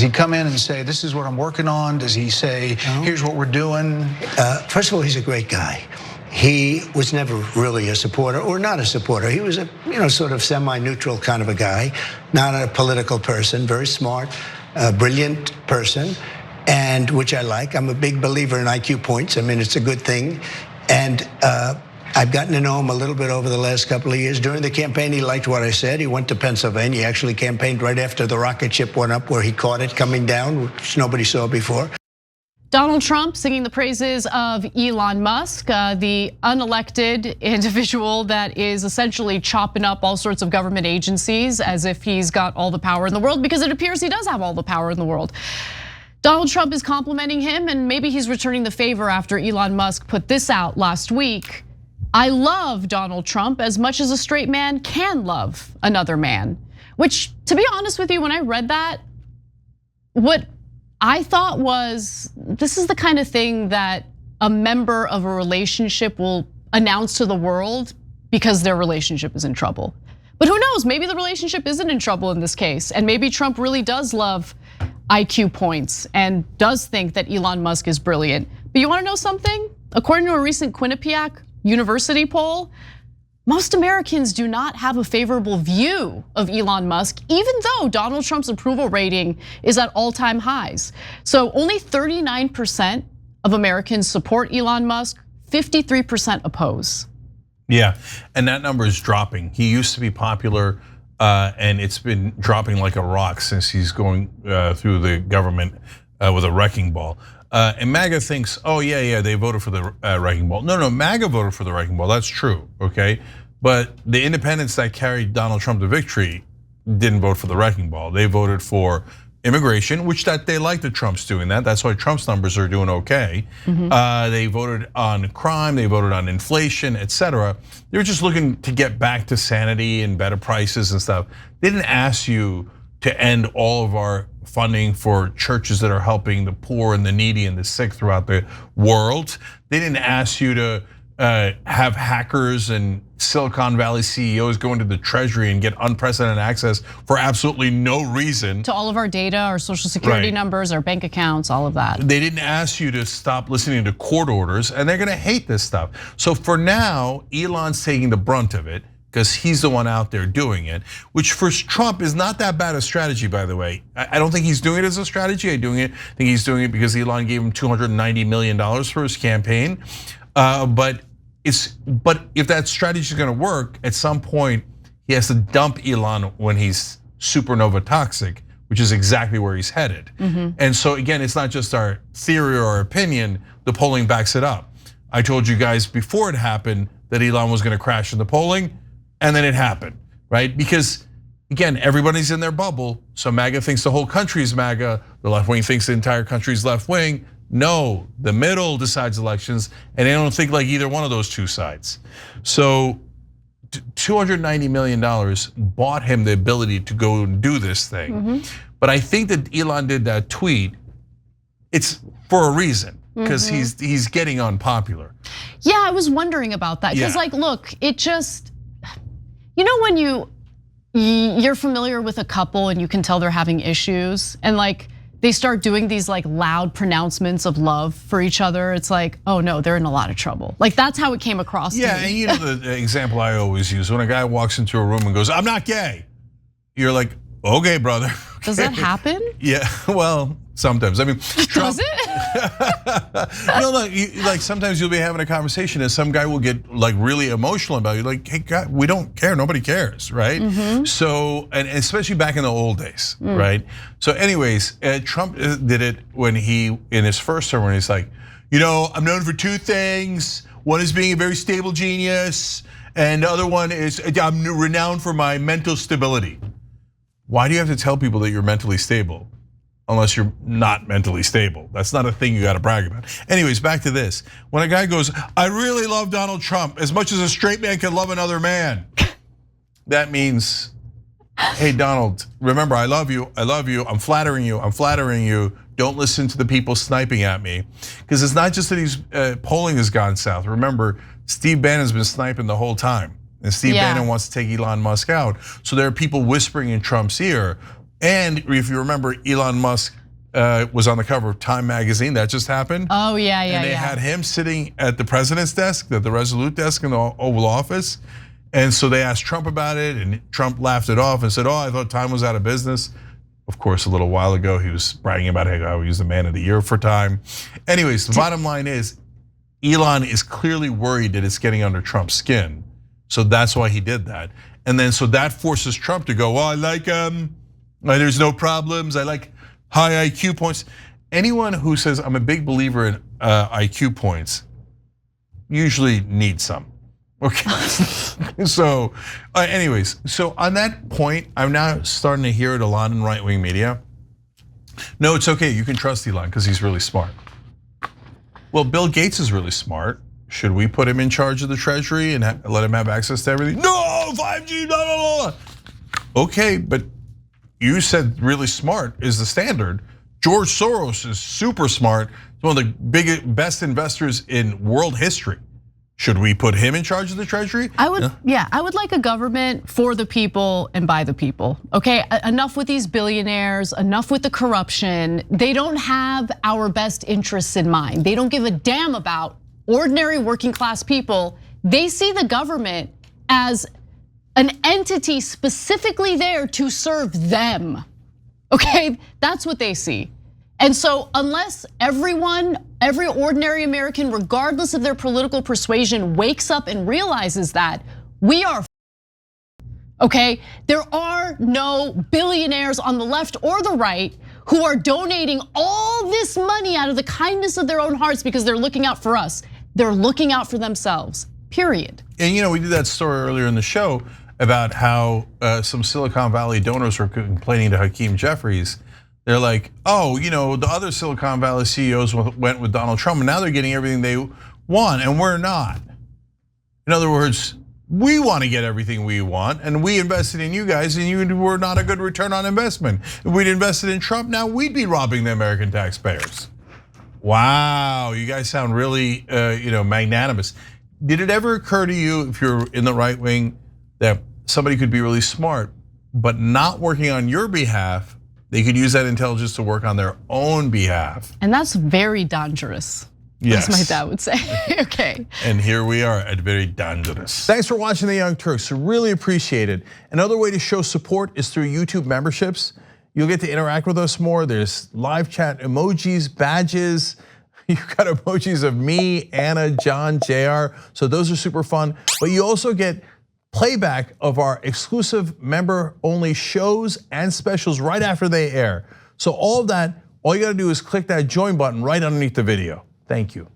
he come in and say, this is what I'm working on? Does he say, here's what we're doing? First of all, he's a great guy. He was never really a supporter or not a supporter. He was a, sort of semi-neutral kind of a guy, not a political person, very smart, brilliant person, and which I like. I'm a big believer in IQ points. I mean, it's a good thing. And I've gotten to know him a little bit over the last couple of years. During the campaign, he liked what I said. He went to Pennsylvania. He actually campaigned right after the rocket ship went up, where he caught it coming down, which nobody saw before. Donald Trump singing the praises of Elon Musk, the unelected individual that is essentially chopping up all sorts of government agencies as if he's got all the power in the world, because it appears he does have all the power in the world. Donald Trump is complimenting him, and maybe he's returning the favor after Elon Musk put this out last week. I love Donald Trump as much as a straight man can love another man, which, to be honest with you, when I read that, what I thought was, this is the kind of thing that a member of a relationship will announce to the world because their relationship is in trouble. But who knows, maybe the relationship isn't in trouble in this case, and maybe Trump really does love IQ points and does think that Elon Musk is brilliant. But you wanna know something? According to a recent Quinnipiac University poll, most Americans do not have a favorable view of Elon Musk, even though Donald Trump's approval rating is at all-time highs. So only 39% of Americans support Elon Musk, 53% oppose. Yeah, and that number is dropping. He used to be popular, and it's been dropping like a rock since he's going through the government with a wrecking ball. And MAGA thinks, oh yeah, they voted for the wrecking ball. No, MAGA voted for the wrecking ball, that's true, okay? But the independents that carried Donald Trump to victory didn't vote for the wrecking ball. They voted for immigration, which that they like the Trumps doing that. That's why Trump's numbers are doing okay. They voted on crime, they voted on inflation, etc. They were just looking to get back to sanity and better prices and stuff. They didn't ask you to end all of our funding for churches that are helping the poor and the needy and the sick throughout the world. They didn't ask you to have hackers and Silicon Valley CEOs go into the treasury and get unprecedented access for absolutely no reason. To all of our data, our social security numbers, our bank accounts, all of that. They didn't ask you to stop listening to court orders, and they're gonna hate this stuff. So for now, Elon's taking the brunt of it, because he's the one out there doing it, which for Trump is not that bad a strategy, by the way. I don't think he's doing it as a strategy. I think he's doing it because Elon gave him $290 million for his campaign. But if that strategy is going to work, at some point he has to dump Elon when he's supernova toxic, which is exactly where he's headed. And so again, it's not just our theory or our opinion. The polling backs it up. I told you guys before it happened that Elon was going to crash in the polling. And then it happened, right? Because again, everybody's in their bubble. So MAGA thinks the whole country is MAGA. The left wing thinks the entire country is left wing. No, the middle decides elections, and they don't think like either one of those two sides. So $290 million bought him the ability to go and do this thing. But I think that Elon did that tweet, it's for a reason, because he's getting unpopular. Yeah, I was wondering about that, because like, look, it just, you know when you're familiar with a couple and you can tell they're having issues, and like they start doing these like loud pronouncements of love for each other, it's like, oh no, they're in a lot of trouble. Like that's how it came across to me. Yeah, and you know the example I always use, when a guy walks into a room and goes, I'm not gay. You're like, okay, brother. Does that happen? Yeah, well, sometimes. I mean, Does it? No, like sometimes you'll be having a conversation and some guy will get like really emotional about you. Like, hey, God, we don't care. Nobody cares, right? So, and especially back in the old days, right? So, anyways, Trump did it when in his first term, when he's like, I'm known for two things. One is being a very stable genius, and the other one is I'm renowned for my mental stability. Why do you have to tell people that you're mentally stable? Unless you're not mentally stable. That's not a thing you gotta brag about. Anyways, back to this. When a guy goes, I really love Donald Trump as much as a straight man can love another man. That means, hey Donald, remember I love you, I'm flattering you. Don't listen to the people sniping at me. Because it's not just that he's polling has gone south. Remember, Steve Bannon's been sniping the whole time. And Steve Bannon wants to take Elon Musk out. So there are people whispering in Trump's ear, And if you remember, Elon Musk was on the cover of Time magazine. That just happened. Oh yeah. And they had him sitting at the president's desk, at the Resolute desk in the Oval Office. And so they asked Trump about it, and Trump laughed it off and said, "Oh, I thought Time was out of business." Of course, a little while ago, he was bragging about how he was the man of the year for Time. Anyways, the bottom line is, Elon is clearly worried that it's getting under Trump's skin. So that's why he did that. And then so that forces Trump to go, "Well, I like there's no problems. I like high IQ points." Anyone who says I'm a big believer in IQ points usually needs some. Okay. So, anyways, so on that point, I'm now starting to hear it a lot in right-wing media. No, it's okay. You can trust Elon because he's really smart. Well, Bill Gates is really smart. Should we put him in charge of the Treasury and let him have access to everything? No, 5G, blah, blah, blah. Okay, but you said really smart is the standard. George Soros is super smart. He's one of the best investors in world history. Should we put him in charge of the Treasury? I would like a government for the people and by the people. Okay, enough with these billionaires, enough with the corruption. They don't have our best interests in mind. They don't give a damn about ordinary working class people. They see the government as an entity specifically there to serve them. Okay, that's what they see. And so unless every ordinary American, regardless of their political persuasion, wakes up and realizes that, we are okay? There are no billionaires on the left or the right who are donating all this money out of the kindness of their own hearts because they're looking out for us. They're looking out for themselves, period. And we did that story earlier in the show about how some Silicon Valley donors were complaining to Hakeem Jeffries. They're like, oh, the other Silicon Valley CEOs went with Donald Trump and now they're getting everything they want and we're not. In other words, we want to get everything we want and we invested in you guys and you were not a good return on investment. If we'd invested in Trump, now we'd be robbing the American taxpayers. Wow, you guys sound really magnanimous. Did it ever occur to you, if you're in the right wing, that somebody could be really smart, but not working on your behalf? They could use that intelligence to work on their own behalf. And that's very dangerous. Yes. As my dad would say, okay. And here we are at very dangerous. Thanks for watching the Young Turks, really appreciate it. Another way to show support is through YouTube memberships. You'll get to interact with us more. There's live chat emojis, badges. You've got emojis of me, Anna, John, JR. So those are super fun. But you also get playback of our exclusive member-only shows and specials right after they air. So all of that, all you gotta do is click that join button right underneath the video. Thank you.